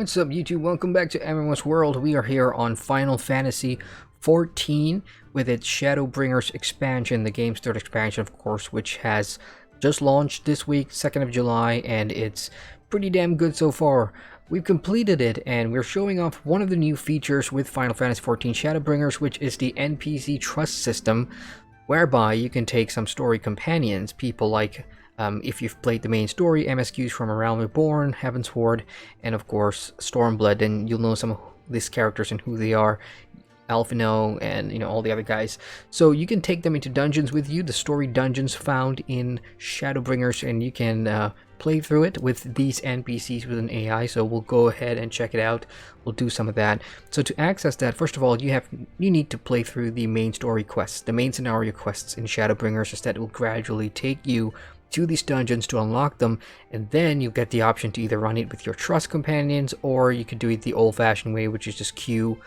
What's up YouTube? Welcome back to MMOSWORLD. We are here on Final Fantasy 14 with its Shadowbringers expansion, the game's third expansion of course, which has just launched this week, 2nd of July, and it's pretty damn good so far. We've completed it and we're showing off one of the new features with Final Fantasy 14 Shadowbringers, which is the NPC trust system, whereby you can take some story companions, people like if you've played the main story, MSQs from A Realm Reborn, Heavensward, and of course Stormblood, then you'll know some of these characters and who they are, Alphino, and all the other guys. So you can take them into dungeons with you, the story dungeons found in Shadowbringers, and you can play through it with these NPCs with an AI. So we'll go ahead and check it out. We'll do some of that. So to access that, first of all, you need to play through the main story quests, the main scenario quests in Shadowbringers, as that will gradually take you to these dungeons to unlock them, and then you get the option to either run it with your trust companions, or you could do it the old-fashioned way, which is just queue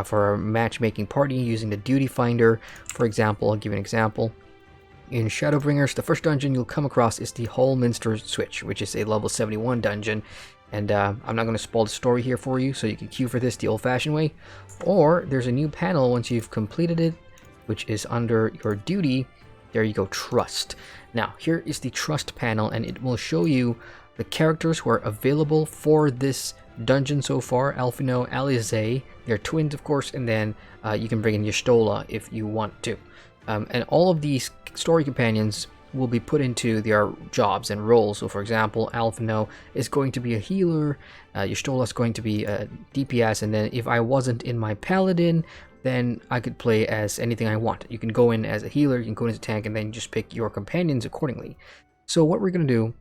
for a matchmaking party using the duty finder. For example, I'll give you an example. In Shadowbringers, the first dungeon you'll come across is the Hallminster Switch, which is a level 71 dungeon, and I'm not going to spoil the story here for you, so you can queue for this the old-fashioned way. Or there's a new panel once you've completed it, which is under your duty. There you go, trust. Now here is the trust panel, and it will show you the characters who are available for this dungeon so far. Alphino, Alize, they're twins of course, and then you can bring in Y'shtola if you want to. And all of these story companions will be put into their jobs and roles. So for example, Alphino is going to be a healer, Y'shtola is going to be a DPS, and then if I wasn't in my paladin, then I could play as anything I want. You can go in as a healer, you can go in as a tank, and then just pick your companions accordingly. So what we're going to do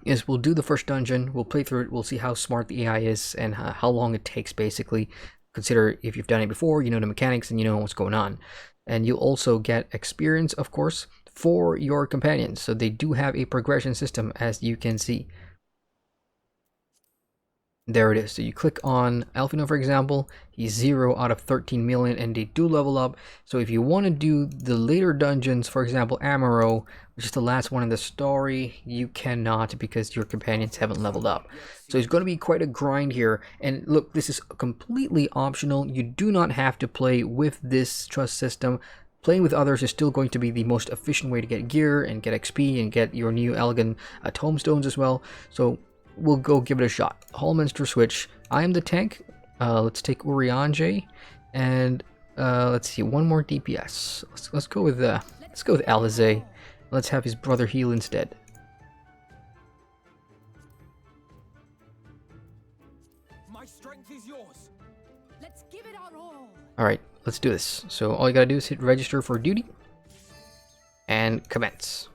is we'll do the first dungeon, we'll play through it, we'll see how smart the AI is and how long it takes basically. Consider if you've done it before, you know the mechanics and you know what's going on. And you'll also get experience, of course, for your companions. So they do have a progression system, as you can see. There it is. So you click on Alphino, for example, he's 0 out of 13 million, and they do level up. So if you want to do the later dungeons, for example, Amaro, which is the last one in the story, you cannot because your companions haven't leveled up. So it's going to be quite a grind here. And look, this is completely optional. You do not have to play with this trust system. Playing with others is still going to be the most efficient way to get gear and get XP and get your new elegant tomestones as well. So we'll go give it a shot. Hallminster Switch. I am the tank. Let's take Urianger, and let's see, one more DPS. Let's go with Alize. Let's have his brother heal instead. My strength is yours. Let's give it our all. All right, let's do this. So all you gotta do is hit register for duty and commence.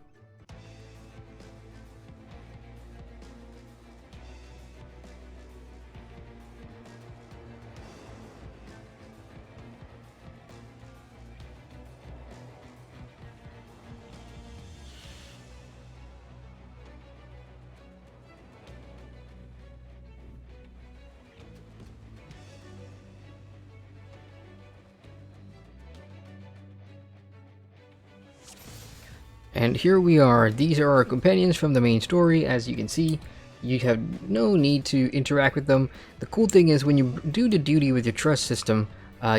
And here we are. These are our companions from the main story. As you can see, you have no need to interact with them. The cool thing is when you do the duty with your trust system,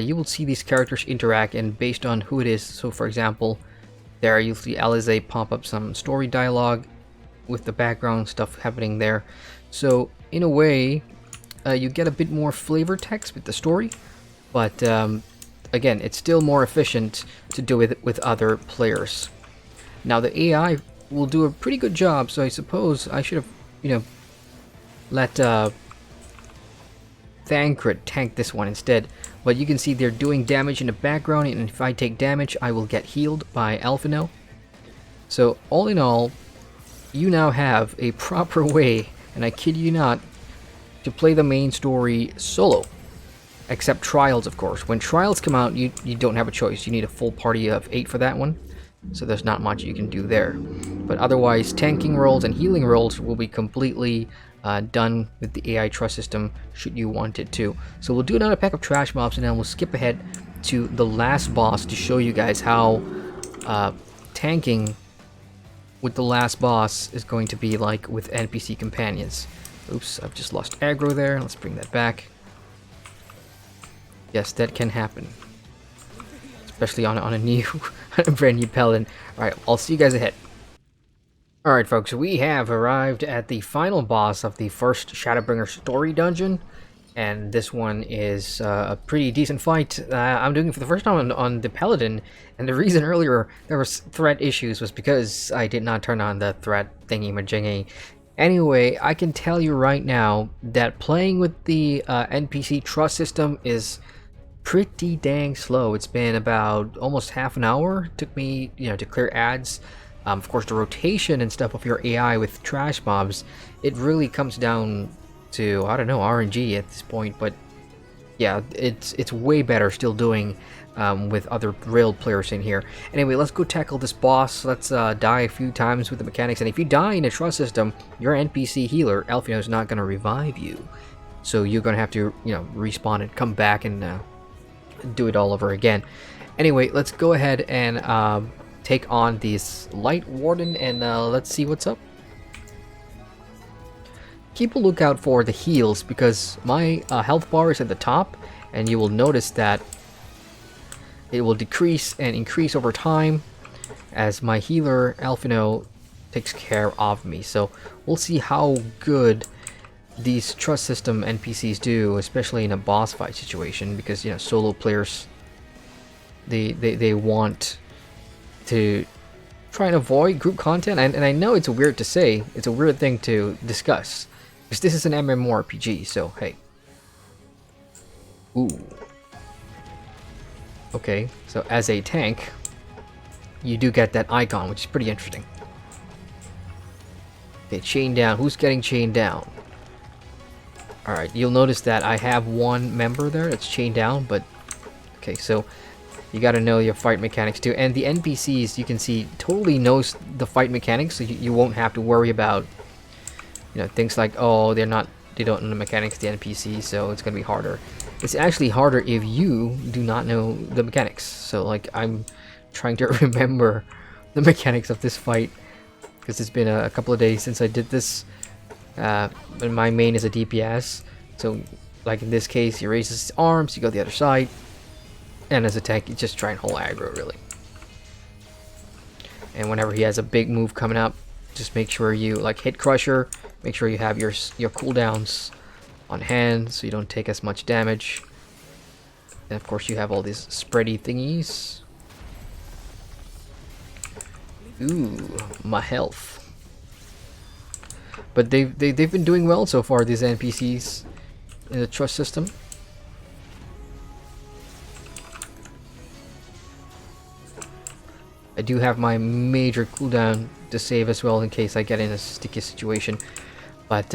you will see these characters interact, and based on who it is. So for example, there you'll see Alize pop up some story dialogue with the background stuff happening there. So in a way, you get a bit more flavor text with the story, but again, it's still more efficient to do it with other players. Now the AI will do a pretty good job, so I suppose I should have, let Thancred tank this one instead. But you can see they're doing damage in the background, and if I take damage, I will get healed by Alphino. So all in all, you now have a proper way, and I kid you not, to play the main story solo. Except Trials, of course. When Trials come out, you don't have a choice. You need a full party of 8 for that one. So there's not much you can do there. But otherwise, tanking roles and healing roles will be completely done with the AI trust system, should you want it to. So we'll do another pack of trash mobs, and then we'll skip ahead to the last boss to show you guys how tanking with the last boss is going to be like with NPC companions. Oops, I've just lost aggro there. Let's bring that back. Yes, that can happen. Especially on a new, a brand new paladin. Alright, I'll see you guys ahead. Alright folks, we have arrived at the final boss of the first Shadowbringers story dungeon. And this one is a pretty decent fight. I'm doing it for the first time on the paladin. And the reason earlier there was threat issues was because I did not turn on the threat thingy-majingy. Anyway, I can tell you right now that playing with the NPC trust system is pretty dang slow. It's been about almost half an hour. It took me, to clear ads. Of course, the rotation and stuff of your AI with trash mobs, it really comes down to, I don't know, RNG at this point. But yeah, it's way better still doing with other real players in here. Anyway, let's go tackle this boss. Let's die a few times with the mechanics. And if you die in a trust system, your NPC healer, Elfino, is not going to revive you. So you're going to have to, respawn and come back and do it all over again. Anyway, let's go ahead and take on this Light Warden and let's see what's up. Keep a lookout for the heals because my health bar is at the top, and you will notice that it will decrease and increase over time as my healer Elfino takes care of me. So we'll see how good these trust system NPCs do, especially in a boss fight situation, because solo players they want to try and avoid group content, and I know it's weird to say, it's a weird thing to discuss, because this is an MMORPG, so hey. Ooh. Okay, so as a tank, you do get that icon, which is pretty interesting. Okay, chain down. Who's getting chained down? Alright, you'll notice that I have one member there that's chained down, but okay, so you gotta know your fight mechanics too. And the NPCs, you can see, totally knows the fight mechanics, so you won't have to worry about things like, oh, they don't know the mechanics of the NPC, so it's gonna be harder. It's actually harder if you do not know the mechanics. So like, I'm trying to remember the mechanics of this fight because it's been a couple of days since I did this. And my main is a DPS, so like in this case, he raises his arms, you go the other side, and as a tank, you just try and hold aggro really. And whenever he has a big move coming up, just make sure you hit Crusher. Make sure you have your cooldowns on hand so you don't take as much damage. And of course, you have all these spready thingies. Ooh, my health. But they've been doing well so far, these NPCs in the trust system. I do have my major cooldown to save as well in case I get in a sticky situation. But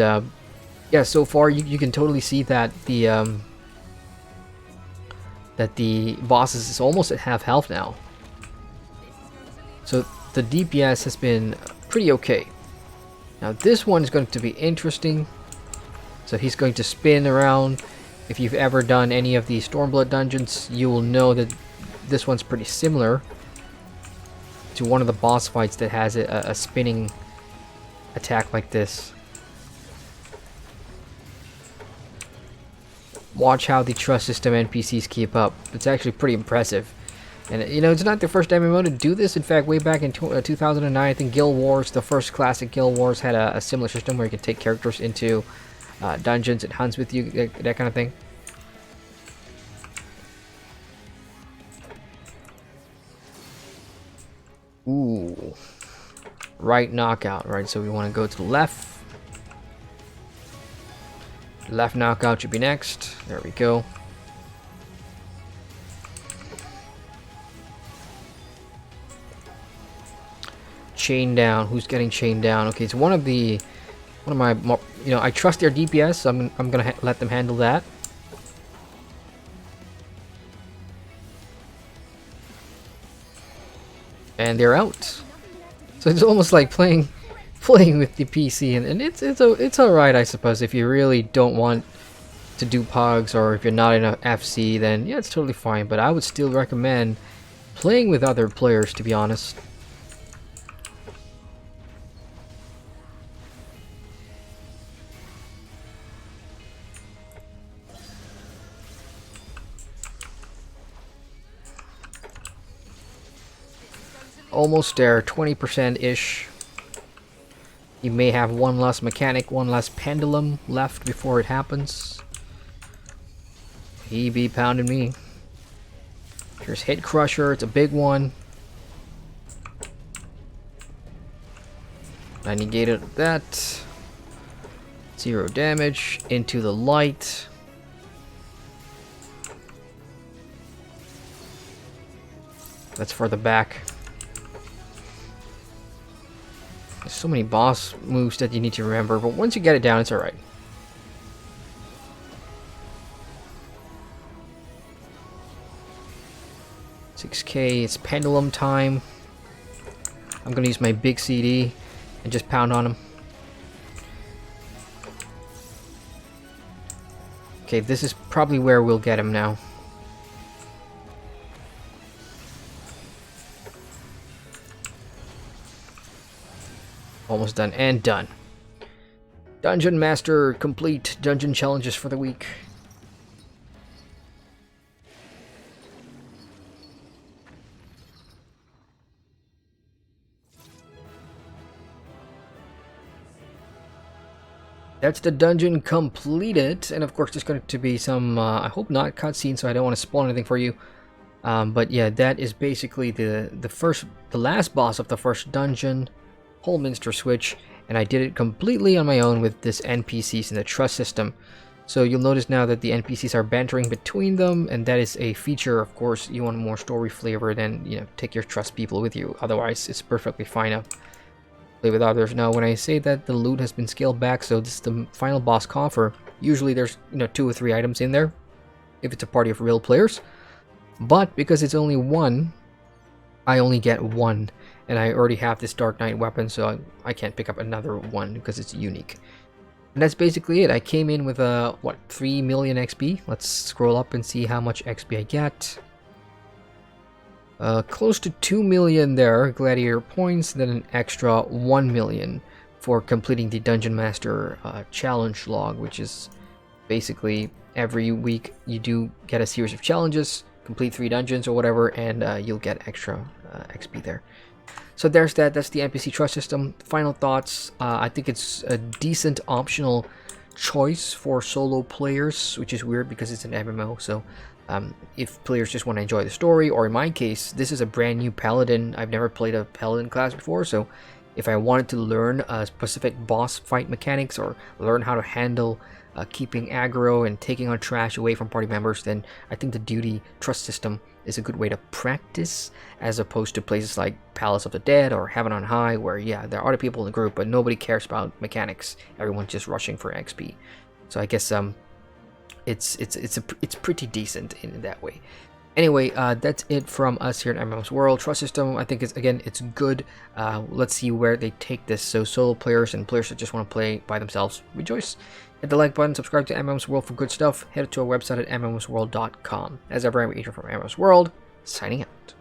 yeah, so far you can totally see that the bosses is almost at half health now. So the DPS has been pretty okay. Now this one is going to be interesting. So he's going to spin around. If you've ever done any of the Stormblood dungeons, you will know that this one's pretty similar to one of the boss fights that has a spinning attack like this. Watch how the trust system NPCs keep up. It's actually pretty impressive. And it's not the first MMO to do this. In fact, way back in 2009, I think Guild Wars, the first classic Guild Wars, had a similar system where you could take characters into dungeons and hunts with you, that kind of thing. Ooh. Right knockout, right? So we want to go to the left. Left knockout should be next. There we go. Chain down. Who's getting chained down? Okay, it's one of my I trust their DPS, so I'm gonna let them handle that. And they're out. So it's almost like playing with the PC, and it's alright, I suppose, if you really don't want to do pogs, or if you're not in a FC, then yeah, it's totally fine. But I would still recommend playing with other players, to be honest. Almost there, 20%-ish. You may have one less mechanic, one less pendulum left before it happens. He be pounding me. Here's Hit Crusher, it's a big one. I negated that. 0 damage. Into the light. That's for the back. There's so many boss moves that you need to remember, but once you get it down, it's alright. $6K, it's pendulum time. I'm gonna use my big CD and just pound on him. Okay, this is probably where we'll get him now. Almost done, and done. Dungeon Master complete. Dungeon challenges for the week. That's the dungeon completed, and of course there's going to be some, I hope not cutscenes, so I don't want to spoil anything for you. But yeah, that is basically the last boss of the first dungeon, Holminster Switch, and I did it completely on my own with this NPCs and the trust system. So you'll notice now that the NPCs are bantering between them, and that is a feature. Of course, you want more story flavor, then take your trust people with you. Otherwise, it's perfectly fine to play with others. Now, when I say that the loot has been scaled back, so this is the final boss coffer. Usually, there's 2 or 3 items in there, if it's a party of real players. But because it's only one, I only get 1, and I already have this Dark Knight weapon, so I can't pick up another one because it's unique. And that's basically it. I came in with what, 3 million XP. Let's scroll up and see how much XP I get. Close to 2 million there, gladiator points, then an extra 1 million for completing the Dungeon Master challenge log, which is basically every week you do get a series of challenges, complete 3 dungeons or whatever, and you'll get extra XP there. So there's that. That's the NPC trust system. Final thoughts. I think it's a decent optional choice for solo players, which is weird because it's an MMO. So if players just want to enjoy the story, or in my case, this is a brand new paladin. I've never played a paladin class before, so if I wanted to learn specific boss fight mechanics or learn how to handle keeping aggro and taking on trash away from party members, then I think the duty trust system is a good way to practice, as opposed to places like Palace of the Dead or Heaven on High, where yeah, there are other people in the group, but nobody cares about mechanics. Everyone's just rushing for XP. So I guess it's pretty decent in that way. Anyway, that's it from us here at MMOSWORLD. Trust system, I think it's good. Let's see where they take this. So solo players and players that just want to play by themselves, rejoice. Hit the like button, subscribe to MMOSWORLD for good stuff. Head to our website at mmosworld.com. As ever, I'm Adrian from MMOSWORLD, signing out.